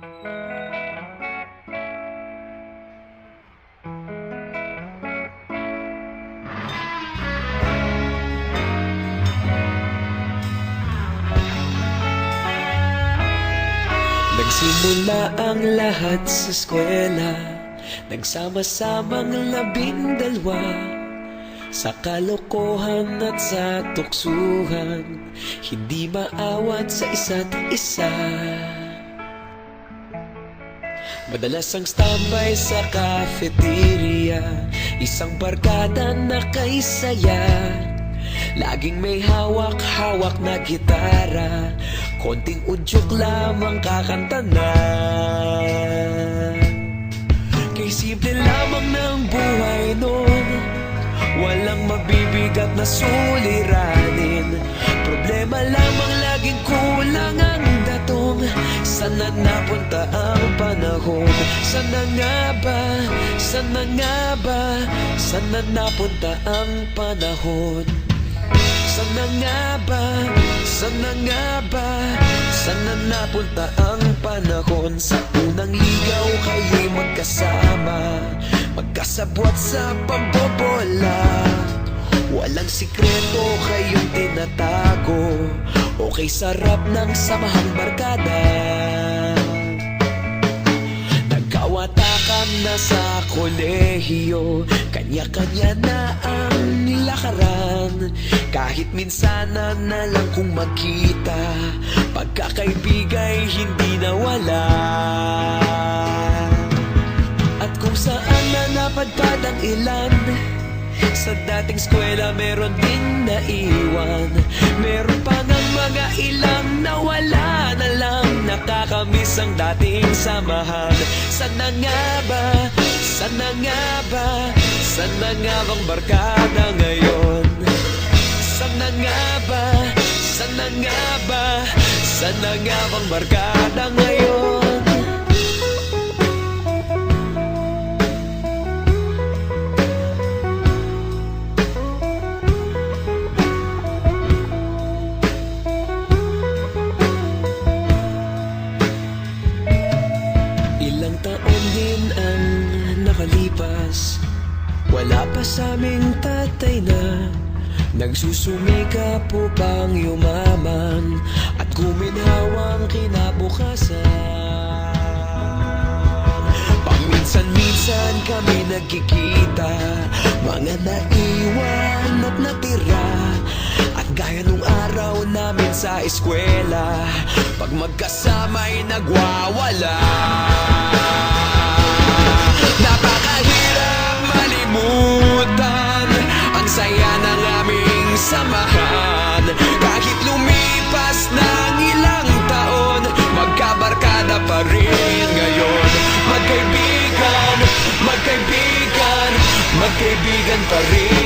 Nagsimula ang lahat sa eskwela, nagsama-samang 12 sa kalokohan at sa tuksuhan, hindi maawat sa isa't isa. Madalas ang standby sa cafeteria, isang barkada na kay saya. Laging may hawak-hawak na gitara, konting udyok lamang kakanta na. Kay simple lamang ng buhay nun, walang mabibigat na suliranin. Problema lamang laging kulang ang datong. Sana napunta ang panahon? Sana nga ba? Sana nga ba? Sana napunta ang panahon? Sana nga ba? Sana nga ba? Sana napunta ang panahon? Sa unang ligaw kayo'y magkasama, magkasabwat sa pambobola. Walang sikreto kayong tinatago, okay sarap ng samahang barkada. Nagkawatakan na sa kolehiyo, kanya-kanya na ang lakaran. Kahit minsan na lang kung magkita, pagkakaibigay hindi nawala. At kung saan na napadpad ang ilan, sa dating eskwela meron ding naiwan. Meron pa ng mga ilang nawala na lang, nakakamiss ang dating samahan. Sana nga ba? Sana nga ba? Sana nga bang barkada ngayon? Sana nga ba? Sana nga ba? Sana nga bang barkada ngayon? Ilang taon din ang nakalipas, wala pa sa aming tatay na nagsusumikap upang yumaman at guminhawang kinabukasan. Paminsan-minsan kami nagkikita, mga naiwan at natira. At gaya nung araw namin sa eskwela, pag magkasama'y nagwawala. Napakahirap malimutan ang saya ng aming samahan. Kahit lumipas ng ilang taon, magkabarkada pa rin ngayon. Magkaibigan, magkaibigan, magkaibigan pa rin.